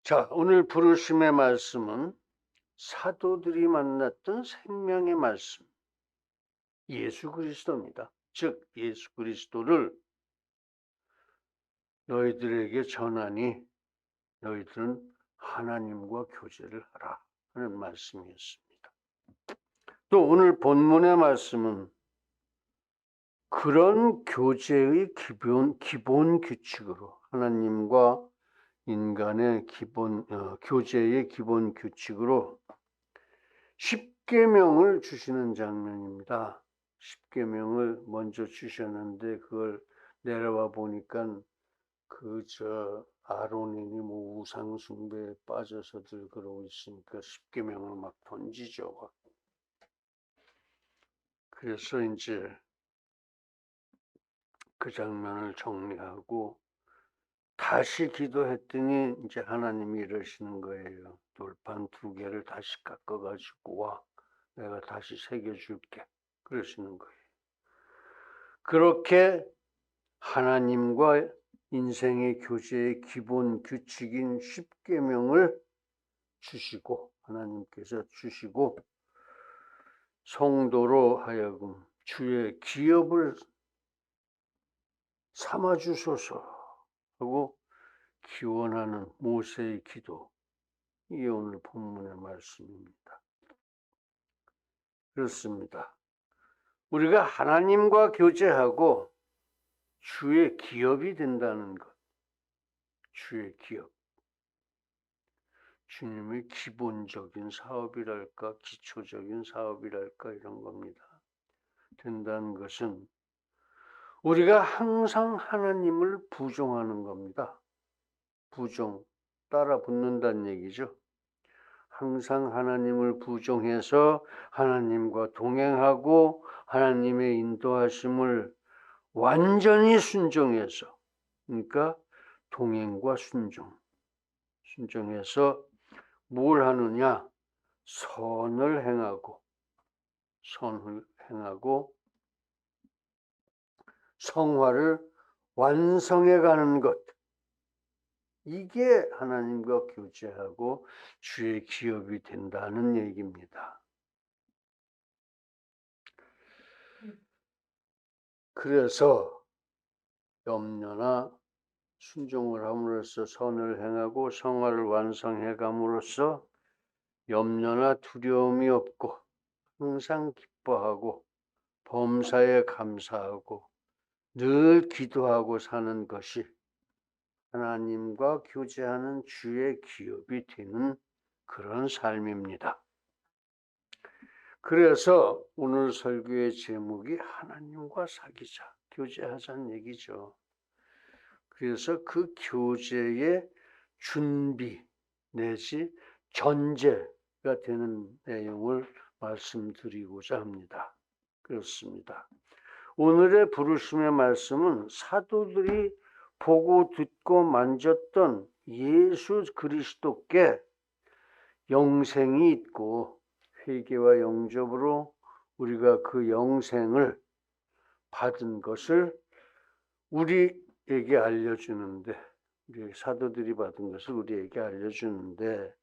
자, 오늘 부르심의 말씀은 사도들이 만났던 생명의 말씀, 예수 그리스도입니다. 즉, 예수 그리스도를 너희들에게 전하니 너희들은 하나님과 교제를 하라 하는 말씀이었습니다. 또 오늘 본문의 말씀은 그런 교제의 기본 규칙으로 하나님과 인간의 교제의 기본 규칙으로 십계명을 주시는 장면입니다. 십계명을 먼저 주셨는데 그걸 내려와 보니까 아론이니 우상 숭배에 빠져서들 그러고 있으니까 십계명을 막 던지죠. 그래서 이제 그 장면을 정리하고 다시 기도했더니 이제 하나님이 이러시는 거예요. 돌판 2개를 다시 깎아가지고 와, 내가 다시 새겨줄게. 그러시는 거예요. 그렇게 하나님과 인생의 교제의 기본 규칙인 십계명을 주시고, 하나님께서 주시고 성도로 하여금 주의 기업을 삼아 주소서 하고 기원하는 모세의 기도, 이게 오늘 본문의 말씀입니다. 그렇습니다. 우리가 하나님과 교제하고 주의 기업이 된다는 것, 주의 기업, 주님의 기본적인 사업이랄까, 기초적인 사업이랄까, 이런 겁니다. 된다는 것은 우리가 항상 하나님을 부정하는 겁니다. 부정, 따라 붙는다는 얘기죠. 항상 하나님을 부정해서 하나님과 동행하고 하나님의 인도하심을 완전히 순종해서, 그러니까 동행과 순종해서 뭘 하느냐? 선을 행하고 성화를 완성해 가는 것. 이게 하나님과 교제하고 주의 기업이 된다는 얘기입니다. 그래서 염려나 순종을 함으로써 선을 행하고 성화를 완성해 감으로써 염려나 두려움이 없고 항상 기뻐하고 범사에 감사하고 늘 기도하고 사는 것이 하나님과 교제하는 주의 기업이 되는 그런 삶입니다. 그래서 오늘 설교의 제목이 하나님과 사귀자, 교제하자는 얘기죠. 그래서 그 교제의 준비 내지 전제가 되는 내용을 말씀드리고자 합니다. 그렇습니다. 오늘의 부르심의 말씀은 사도들이 보고 듣고 만졌던 예수 그리스도께 영생이 있고 회개와 영접으로 우리가 그 영생을 받은 것을 우리에게 알려주는데, 우리 사도들이 받은 것을 우리에게 알려주는데,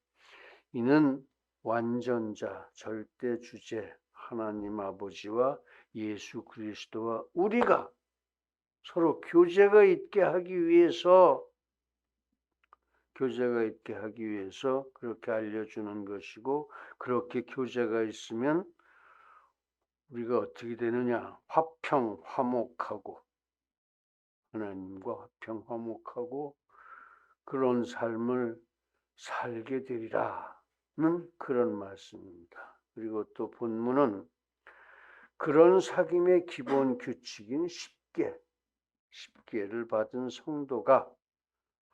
이는 완전자, 절대 주제 하나님 아버지와 예수 그리스도와 우리가 서로 교제가 있게 하기 위해서 그렇게 알려주는 것이고, 그렇게 교제가 있으면 우리가 어떻게 되느냐? 화평화목하고 하나님과 화평화목하고 그런 삶을 살게 되리라는 그런 말씀입니다. 그리고 또 본문은 그런 사귐의 기본 규칙인 십계를 받은 성도가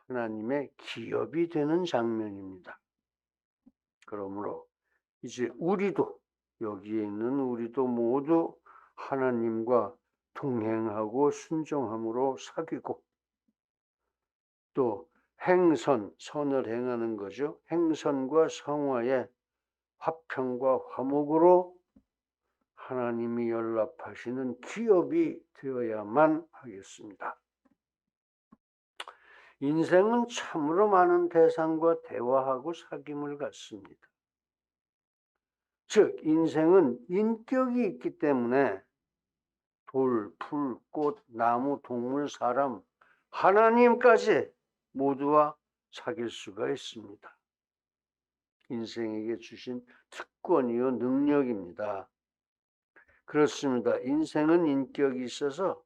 하나님의 기업이 되는 장면입니다. 그러므로 이제 여기에 있는 우리도 모두 하나님과 동행하고 순종함으로 사귀고 또 선을 행하는 거죠. 행선과 성화의 화평과 화목으로 하나님이 연락하시는 기업이 되어야만 하겠습니다. 인생은 참으로 많은 대상과 대화하고 사귐을 갖습니다. 즉, 인생은 인격이 있기 때문에 돌, 풀, 꽃, 나무, 동물, 사람, 하나님까지 모두와 사귈 수가 있습니다. 인생에게 주신 특권이요 능력입니다. 그렇습니다. 인생은 인격이 있어서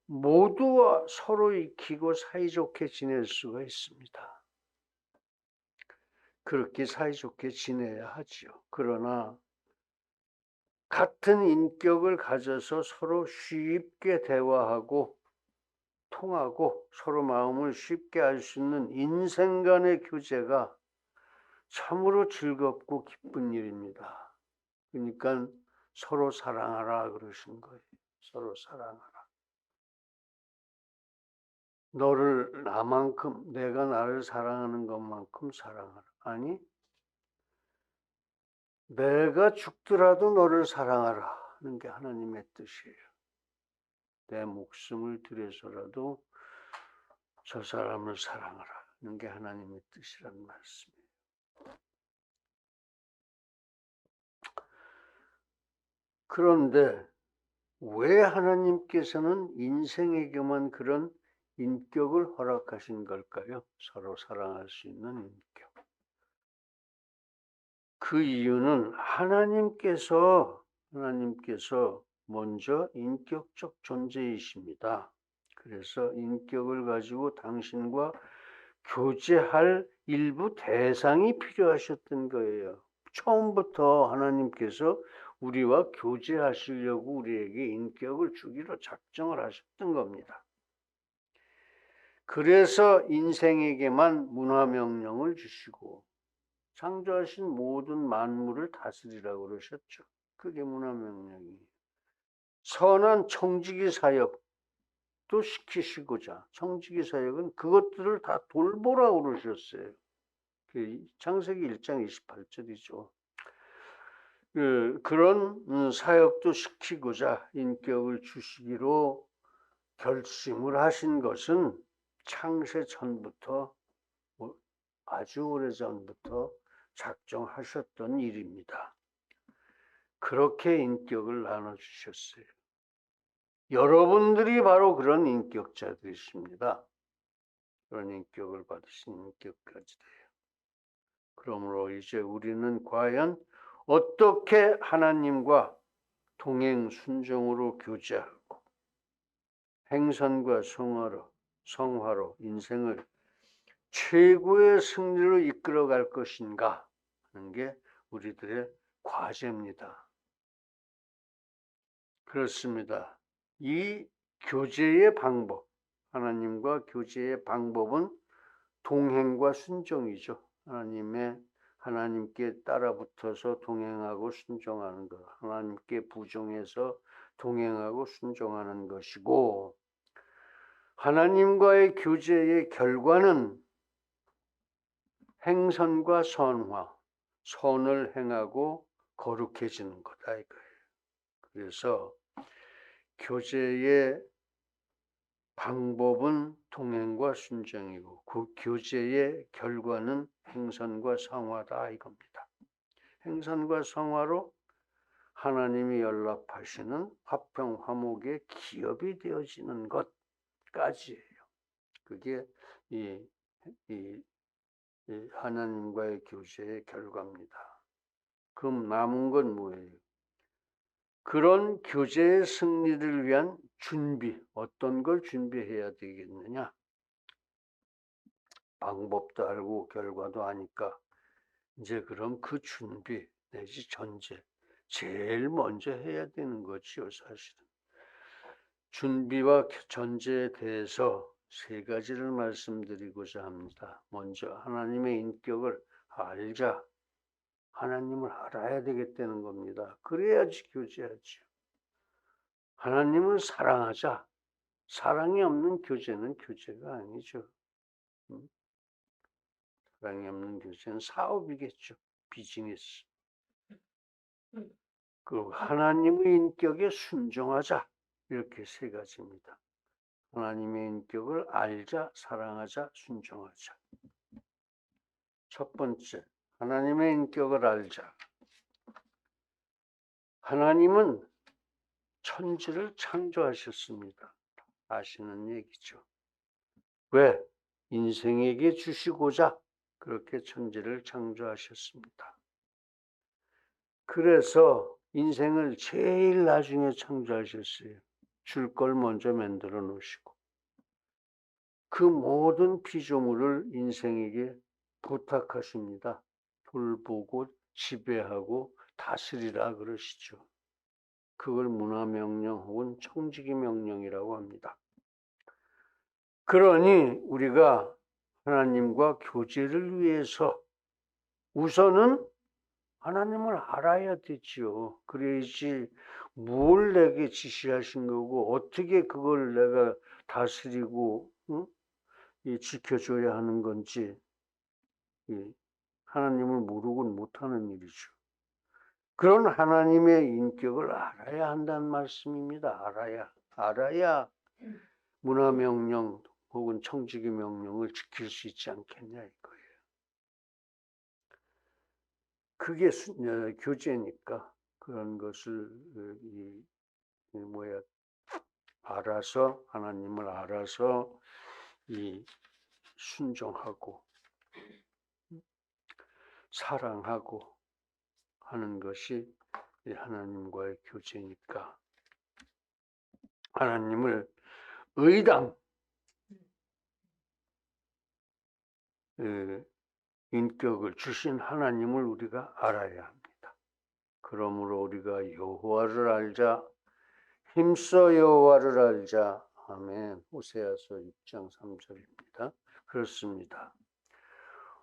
모두와 서로 익히고 사이좋게 지낼 수가 있습니다. 그렇게 사이좋게 지내야 하지요. 그러나 같은 인격을 가져서 서로 쉽게 대화하고 통하고 서로 마음을 쉽게 알 수 있는 인생 간의 교제가 참으로 즐겁고 기쁜 일입니다. 그러니까 서로 사랑하라 그러신 거예요. 서로 사랑하라. 너를 나만큼, 내가 나를 사랑하는 것만큼 사랑하라. 아니, 내가 죽더라도 너를 사랑하라 하는 게 하나님의 뜻이에요. 내 목숨을 들여서라도 저 사람을 사랑하라 하는 게 하나님의 뜻이란 말씀이에요. 그런데 왜 하나님께서는 인생에게만 그런 인격을 허락하신 걸까요? 서로 사랑할 수 있는 인격. 그 이유는 하나님께서 먼저 인격적 존재이십니다. 그래서 인격을 가지고 당신과 교제할 일부 대상이 필요하셨던 거예요. 처음부터 하나님께서 우리와 교제하시려고 우리에게 인격을 주기로 작정을 하셨던 겁니다. 그래서 인생에게만 문화명령을 주시고 창조하신 모든 만물을 다스리라고 그러셨죠. 그게 문화명령이에요. 선한 청지기 사역도 시키시고자 청지기 사역은 그것들을 다 돌보라고 그러셨어요. 창세기 1장 28절이죠. 그런 사역도 시키고자 인격을 주시기로 결심을 하신 것은 창세 전부터 아주 오래전부터 작정하셨던 일입니다. 그렇게 인격을 나눠주셨어요. 여러분들이 바로 그런 인격자들이십니다. 그런 인격을 받으신 인격자들이에요. 그러므로 이제 우리는 과연 어떻게 하나님과 동행 순종으로 교제하고 행선과 성화로 인생을 최고의 승리로 이끌어갈 것인가 하는 게 우리들의 과제입니다. 그렇습니다. 이 교제의 방법, 하나님과 교제의 방법은 동행과 순종이죠. 하나님께 따라붙어서 동행하고 순종하는 것, 하나님께 부종해서 동행하고 순종하는 것이고, 하나님과의 교제의 결과는 행선과 선화, 선을 행하고 거룩해지는 거다 이거예요. 그래서 교제의 방법은 동행과 순종이고 그 교제의 결과는 행선과 성화다 이겁니다. 행선과 성화로 하나님이 연락하시는 화평 화목의 기업이 되어지는 것까지예요. 그게 이 하나님과의 교제의 결과입니다. 그럼 남은 건 뭐예요? 그런 교제의 승리를 위한 준비, 어떤 걸 준비해야 되겠느냐? 방법도 알고 결과도 아니까 이제 그럼 그 준비 내지 전제 제일 먼저 해야 되는 거지요, 사실은. 준비와 전제에 대해서 세 가지를 말씀드리고자 합니다. 먼저 하나님의 인격을 알자. 하나님을 알아야 되겠다는 겁니다. 그래야지 교제하죠. 하나님을 사랑하자. 사랑이 없는 교제는 교제가 아니죠. 사랑이 없는 교제는 사업이겠죠. 비즈니스. 그 하나님의 인격에 순종하자. 이렇게 세 가지입니다. 하나님의 인격을 알자, 사랑하자, 순종하자. 첫 번째, 하나님의 인격을 알자. 하나님은 천지를 창조하셨습니다. 아시는 얘기죠. 왜? 인생에게 주시고자 그렇게 천지를 창조하셨습니다. 그래서 인생을 제일 나중에 창조하셨어요. 줄 걸 먼저 만들어 놓으시고 그 모든 피조물을 인생에게 부탁하십니다. 돌보고 지배하고 다스리라 그러시죠. 그걸 문화명령 혹은 청지기명령이라고 합니다. 그러니 우리가 하나님과 교제를 위해서 우선은 하나님을 알아야 되지요. 그래야지 뭘 내게 지시하신 거고 어떻게 그걸 내가 다스리고 지켜줘야 하는 건지 하나님을 모르고는 못하는 일이죠. 그런 하나님의 인격을 알아야 한다는 말씀입니다. 알아야 문화명령 혹은 청지기 명령을 지킬 수 있지 않겠냐 이거예요. 그게 교제니까 그런 것을 알아서 하나님을 알아서 순종하고 사랑하고 하는 것이 하나님과의 교제니까 하나님을 의당 인격을 주신 하나님을 우리가 알아야 합니다. 그러므로 우리가 여호와를 알자, 힘써 여호와를 알자. 아멘. 호세아서 6장 3절입니다. 그렇습니다.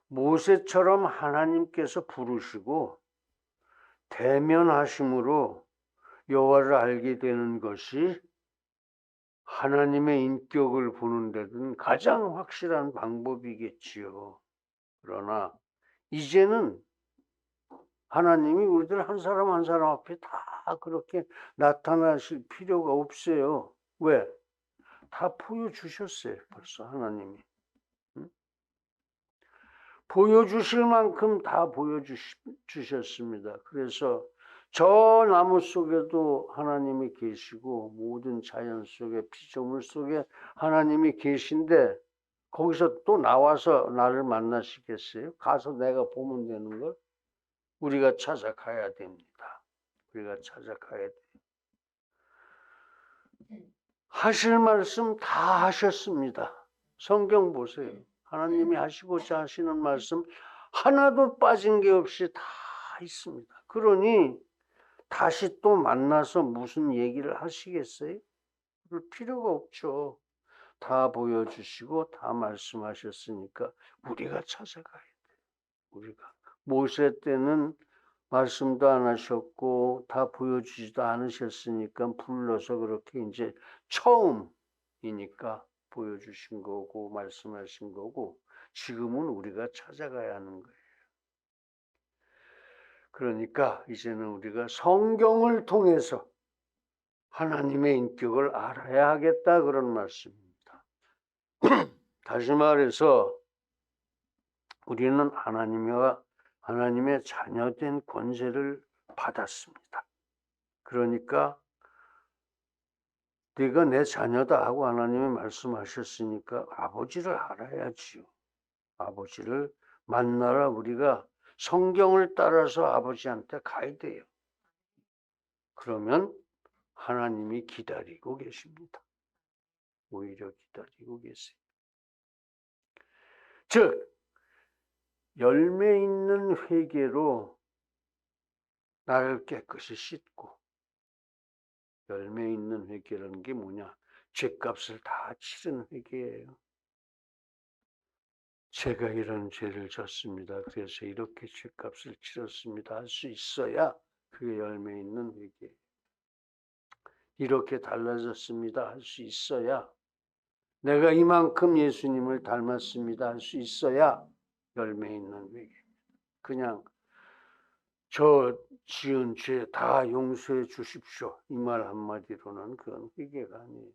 모세처럼 하나님께서 부르시고 대면하심으로 여호와를 알게 되는 것이 하나님의 인격을 보는 데는 가장 확실한 방법이겠지요. 그러나 이제는 하나님이 우리들 한 사람 한 사람 앞에 다 그렇게 나타나실 필요가 없어요. 왜? 다 보여주셨어요. 벌써 하나님이. 보여주실 만큼 다 보여주셨습니다. 그래서 저 나무 속에도 하나님이 계시고 모든 자연 속에 피조물 속에 하나님이 계신데 거기서 또 나와서 나를 만나시겠어요? 가서 내가 보면 되는 걸 우리가 찾아가야 됩니다. 우리가 찾아가야 돼요. 하실 말씀 다 하셨습니다. 성경 보세요. 하나님이 하시고자 하시는 말씀 하나도 빠진 게 없이 다 있습니다. 그러니 다시 또 만나서 무슨 얘기를 하시겠어요? 그럴 필요가 없죠. 다 보여주시고 다 말씀하셨으니까 우리가 찾아가야 돼요. 우리가 모세 때는 말씀도 안 하셨고 다 보여주지도 않으셨으니까 불러서 그렇게 이제 처음이니까 보여주신 거고 말씀하신 거고 지금은 우리가 찾아가야 하는 거예요. 그러니까 이제는 우리가 성경을 통해서 하나님의 인격을 알아야 하겠다 그런 말씀입니다. 다시 말해서 우리는 하나님의 자녀된 권세를 받았습니다. 그러니까 네가 내 자녀다 하고 하나님이 말씀하셨으니까 아버지를 알아야지요. 아버지를 만나러 우리가 성경을 따라서 아버지한테 가야 돼요. 그러면 하나님이 기다리고 계십니다. 오히려 기다리고 계세요. 즉 열매 있는 회개로 나를 깨끗이 씻고 열매 있는 회개라는 게 뭐냐? 죄값을 다 치른 회개예요. 제가 이런 죄를 졌습니다. 그래서 이렇게 죄값을 치렀습니다. 할 수 있어야 그게 열매 있는 회개예요. 이렇게 달라졌습니다. 할 수 있어야 내가 이만큼 예수님을 닮았습니다. 할 수 있어야 열매 있는 회개입니다. 그냥 저 지은 죄 다 용서해 주십시오. 이 말 한마디로는 그건 회개가 아니에요.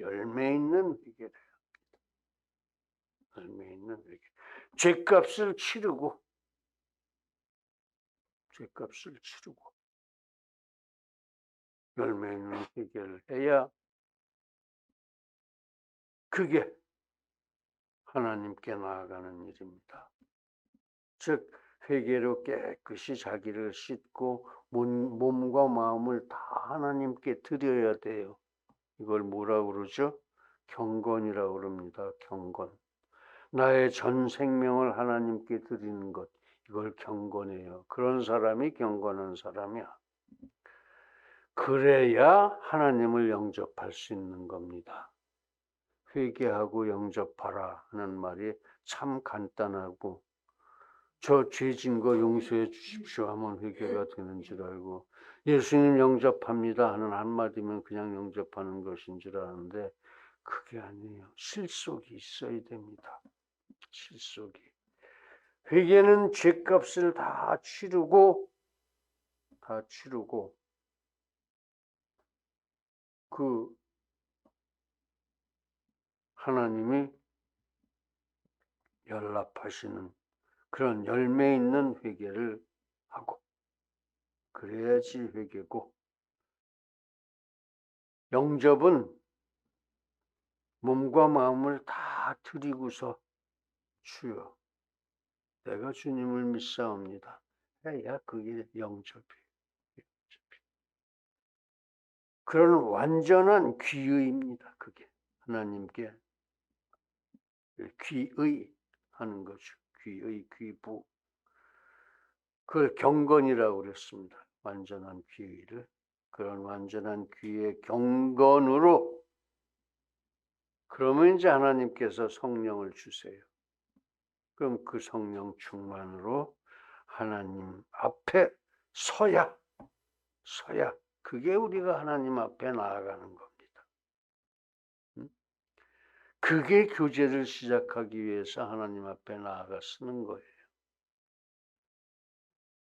열매 있는 회개를 해야 합니다. 열매 있는 회개. 죄값을 치르고 열매 있는 회개를 해야 그게 하나님께 나아가는 일입니다. 즉 회개로 깨끗이 자기를 씻고 몸과 마음을 다 하나님께 드려야 돼요. 이걸 뭐라고 그러죠? 경건이라고 그럽니다. 경건. 나의 전 생명을 하나님께 드리는 것, 이걸 경건이에요. 그런 사람이 경건한 사람이야. 그래야 하나님을 영접할 수 있는 겁니다. 회개하고 영접하라 하는 말이 참 간단하고, 저 죄진 거 용서해 주십시오 하면 회개가 되는 줄 알고, 예수님 영접합니다 하는 한마디면 그냥 영접하는 것인 줄 아는데 그게 아니에요. 실속이 있어야 됩니다. 실속이. 회개는 죄값을 다 치르고 그 하나님이 연락하시는 그런 열매 있는 회개를 하고, 그래야지 회개고, 영접은 몸과 마음을 다 드리고서 주여 내가 주님을 믿사옵니다 해야 그게 영접이에요. 그런 완전한 귀의입니다. 그게 하나님께 귀의하는 거죠. 귀의, 귀부. 그걸 경건이라고 그랬습니다. 완전한 귀의를. 그런 완전한 귀의 경건으로, 그러면 이제 하나님께서 성령을 주세요. 그럼 그 성령 충만으로 하나님 앞에 서야 그게 우리가 하나님 앞에 나아가는 겁니다. 그게 교제를 시작하기 위해서 하나님 앞에 나아가 쓰는 거예요.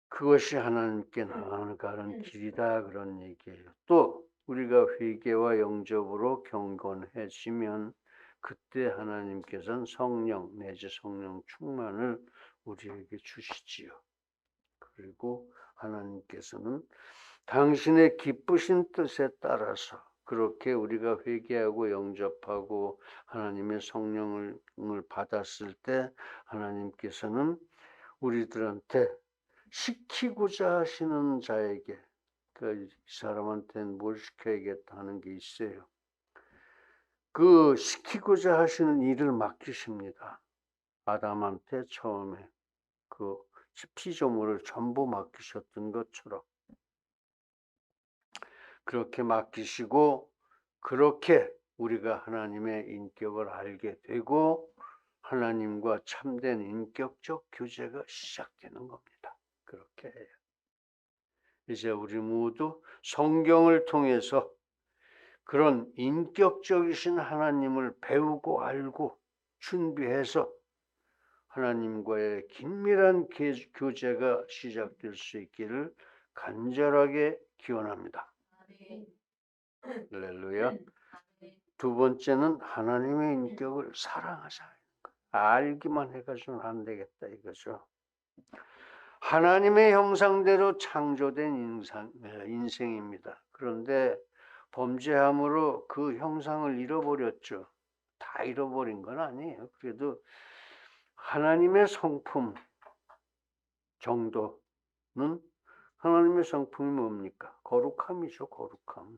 그것이 하나님께 나아가는 길이다, 그런 얘기예요. 또 우리가 회개와 영접으로 경건해지면 그때 하나님께서는 성령 내지 성령 충만을 우리에게 주시지요. 그리고 하나님께서는 당신의 기쁘신 뜻에 따라서 그렇게 우리가 회개하고 영접하고 하나님의 성령을 받았을 때 하나님께서는 우리들한테 시키고자 하시는 자에게, 이 사람한테는 뭘 시켜야겠다 하는 게 있어요. 그 시키고자 하시는 일을 맡기십니다. 아담한테 처음에 그 피조물을 전부 맡기셨던 것처럼 그렇게 맡기시고, 그렇게 우리가 하나님의 인격을 알게 되고 하나님과 참된 인격적 교제가 시작되는 겁니다. 그렇게 해요. 이제 우리 모두 성경을 통해서 그런 인격적이신 하나님을 배우고 알고 준비해서 하나님과의 긴밀한 교제가 시작될 수 있기를 간절하게 기원합니다. 할렐루야. 두 번째는 하나님의 인격을 사랑하자. 알기만 해가지고는 안 되겠다 이거죠. 하나님의 형상대로 창조된 인생입니다. 그런데 범죄함으로 그 형상을 잃어버렸죠. 다 잃어버린 건 아니에요. 그래도 하나님의 성품 정도는, 하나님의 성품이 뭡니까? 거룩함이죠. 거룩함.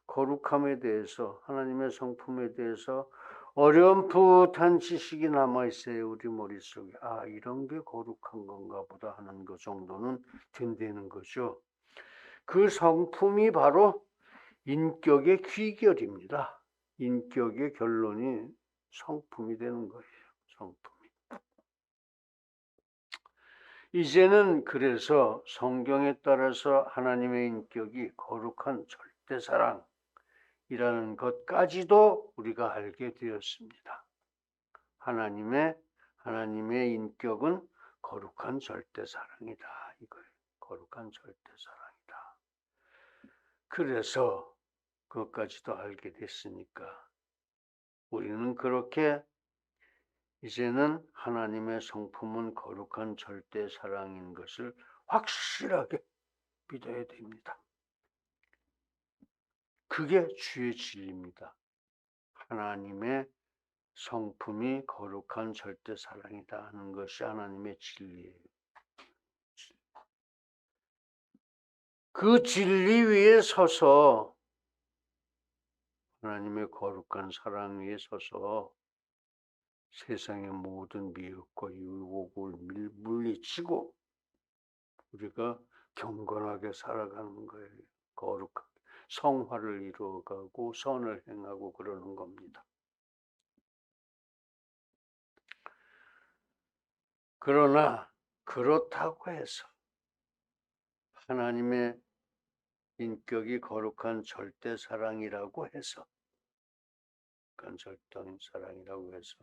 거룩함에 대해서, 하나님의 성품에 대해서 어렴풋한 지식이 남아있어요. 우리 머릿속에. 아, 이런 게 거룩한 건가 보다 하는 것 정도는 된다는 거죠. 그 성품이 바로 인격의 귀결입니다. 인격의 결론이 성품이 되는 거예요. 성품이. 이제는 그래서 성경에 따라서 하나님의 인격이 거룩한 절대사랑이라는 것까지도 우리가 알게 되었습니다. 하나님의 인격은 거룩한 절대사랑이다. 이거예요. 거룩한 절대사랑이다. 그래서 그것까지도 알게 됐으니까 우리는 그렇게 이제는 하나님의 성품은 거룩한 절대 사랑인 것을 확실하게 믿어야 됩니다. 그게 주의 진리입니다. 하나님의 성품이 거룩한 절대 사랑이다 하는 것이 하나님의 진리예요. 그 진리 위에 서서 하나님의 거룩한 사랑 위에 서서 세상의 모든 미혹과 유혹을 물리치고 우리가 경건하게 살아가는 거예요. 거룩하게 성화를 이루어가고 선을 행하고 그러는 겁니다. 그러나 그렇다고 해서 하나님의 인격이 거룩한 절대 사랑이라고 해서 절대 사랑이라고 해서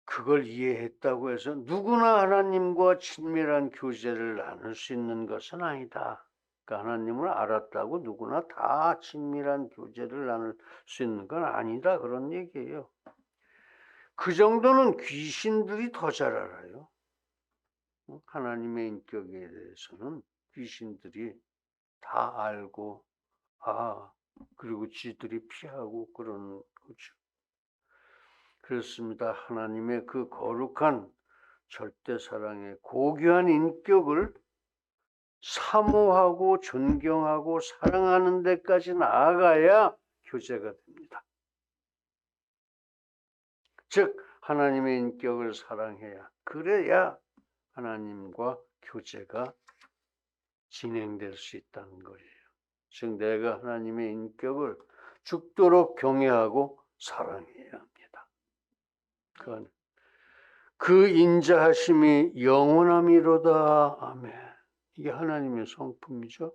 그걸 이해했다고 해서 누구나 하나님과 친밀한 교제를 나눌 수 있는 것은 아니다. 그러니까 하나님을 알았다고 누구나 다 친밀한 교제를 나눌 수 있는 건 아니다. 그런 얘기예요. 그 정도는 귀신들이 더 잘 알아요. 하나님의 인격에 대해서는 귀신들이 다 알고 그리고 지들이 피하고 그러는 거죠. 그렇습니다. 하나님의 그 거룩한 절대 사랑의 고귀한 인격을 사모하고 존경하고 사랑하는 데까지 나아가야 교제가 됩니다. 즉 하나님의 인격을 사랑해야 그래야 하나님과 교제가 진행될 수 있다는 거예요. 즉 내가 하나님의 인격을 죽도록 경외하고 사랑해야 합니다. 그건 그 인자하심이 영원함이로다. 아멘. 이게 하나님의 성품이죠.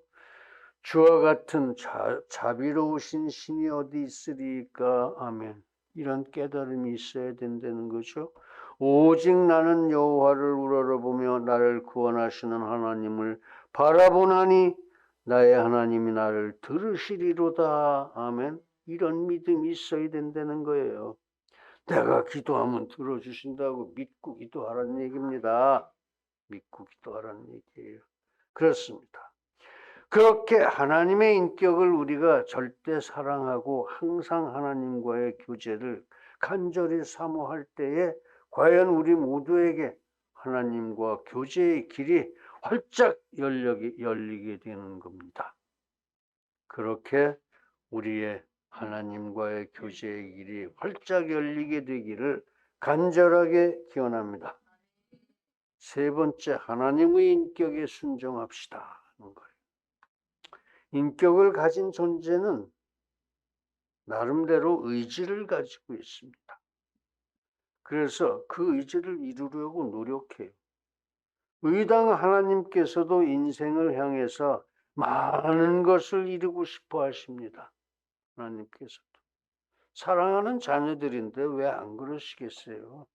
주와 같은 자비로우신 신이 어디 있으리까. 아멘. 이런 깨달음이 있어야 된다는 거죠. 오직 나는 여호와를 우러러보며 나를 구원하시는 하나님을 바라보나니 나의 하나님이 나를 들으시리로다. 아멘. 이런 믿음이 있어야 된다는 거예요. 내가 기도하면 들어주신다고 믿고 기도하라는 얘기입니다. 믿고 기도하라는 얘기예요. 그렇습니다. 그렇게 하나님의 인격을 우리가 절대 사랑하고 항상 하나님과의 교제를 간절히 사모할 때에 과연 우리 모두에게 하나님과 교제의 길이 활짝 열리게 되는 겁니다. 그렇게 우리의 하나님과의 교제의 길이 활짝 열리게 되기를 간절하게 기원합니다. 세 번째, 하나님의 인격에 순종합시다 하는 거예요. 인격을 가진 존재는 나름대로 의지를 가지고 있습니다. 그래서 그 의지를 이루려고 노력해요. 의당 하나님께서도 인생을 향해서 많은 것을 이루고 싶어 하십니다. 하나님께서도. 사랑하는 자녀들인데 왜 안 그러시겠어요?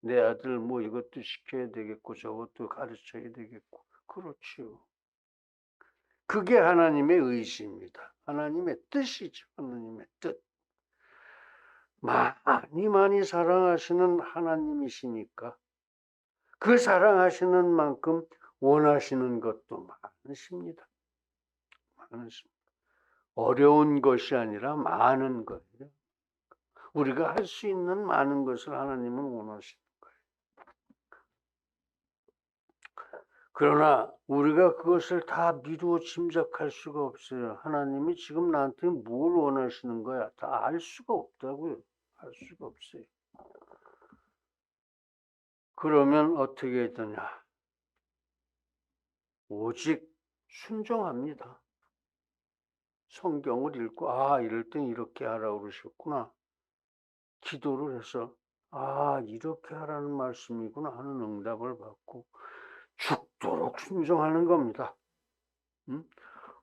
내 아들 뭐 이것도 시켜야 되겠고 저것도 가르쳐야 되겠고. 그렇죠. 그게 하나님의 의지입니다. 하나님의 뜻이죠. 하나님의 뜻. 많이 사랑하시는 하나님이시니까 그 사랑하시는 만큼 원하시는 것도 많으십니다. 많으십니다. 어려운 것이 아니라 많은 거예요. 우리가 할 수 있는 많은 것을 하나님은 원하시는 거예요. 그러나 우리가 그것을 다 미루어 짐작할 수가 없어요. 하나님이 지금 나한테 뭘 원하시는 거야? 다 알 수가 없다고요. 알 수가 없어요. 그러면 어떻게 되냐? 오직 순종합니다. 성경을 읽고 이럴 땐 이렇게 하라고 그러셨구나. 기도를 해서 이렇게 하라는 말씀이구나 하는 응답을 받고 죽도록 순종하는 겁니다.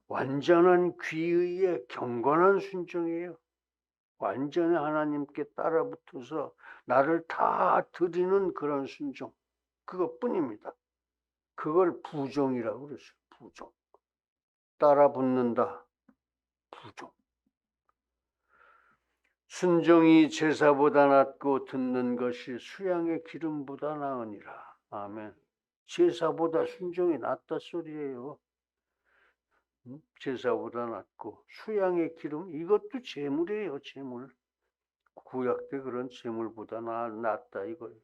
완전한 귀의의 경건한 순종이에요. 완전히 하나님께 따라붙어서 나를 다 드리는 그런 순종. 그것뿐입니다. 그걸 부종이라고 그러죠. 부종. 따라붙는다. 부종. 순종이 제사보다 낫고 듣는 것이 수양의 기름보다 나으니라. 아멘. 제사보다 순종이 낫다 소리예요. 제사보다 낫고 수양의 기름, 이것도 제물이에요. 제물. 구약 때 그런 제물보다 낫다 이거예요.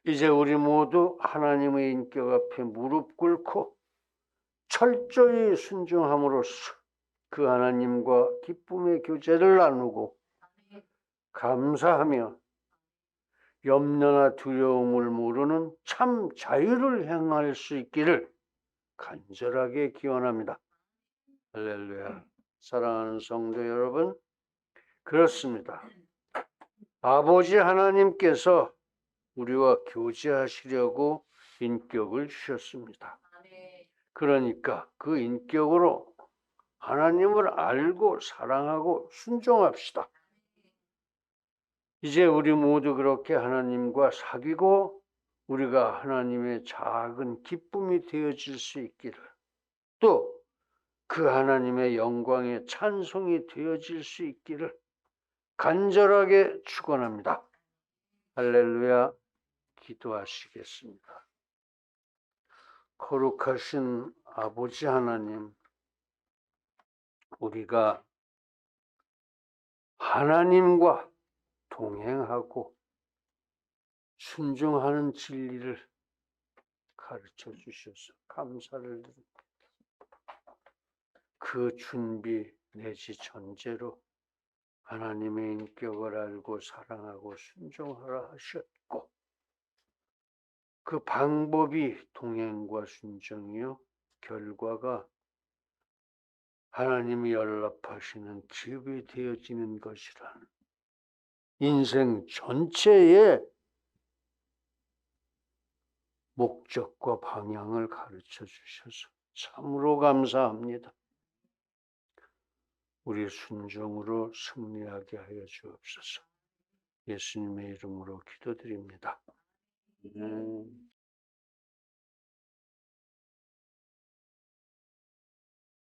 이제 우리 모두 하나님의 인격 앞에 무릎 꿇고 철저히 순종함으로써 그 하나님과 기쁨의 교제를 나누고 감사하며 염려나 두려움을 모르는 참 자유를 행할 수 있기를 간절하게 기원합니다. 할렐루야. 사랑하는 성도 여러분, 그렇습니다. 아버지 하나님께서 우리와 교제하시려고 인격을 주셨습니다. 그러니까 그 인격으로 하나님을 알고 사랑하고 순종합시다. 이제 우리 모두 그렇게 하나님과 사귀고 우리가 하나님의 작은 기쁨이 되어질 수 있기를, 또 그 하나님의 영광의 찬송이 되어질 수 있기를 간절하게 축원합니다. 할렐루야. 기도하시겠습니다. 거룩하신 아버지 하나님, 우리가 하나님과 동행하고 순종하는 진리를 가르쳐 주셔서 감사를 드립니다. 그 준비 내지 전제로 하나님의 인격을 알고 사랑하고 순종하라 하셨고, 그 방법이 동행과 순종이요, 결과가 하나님이 연락하시는 기업이 되어지는 것이라는 인생 전체의 목적과 방향을 가르쳐 주셔서 참으로 감사합니다. 우리 순종으로 승리하게 하여 주옵소서. 예수님의 이름으로 기도드립니다.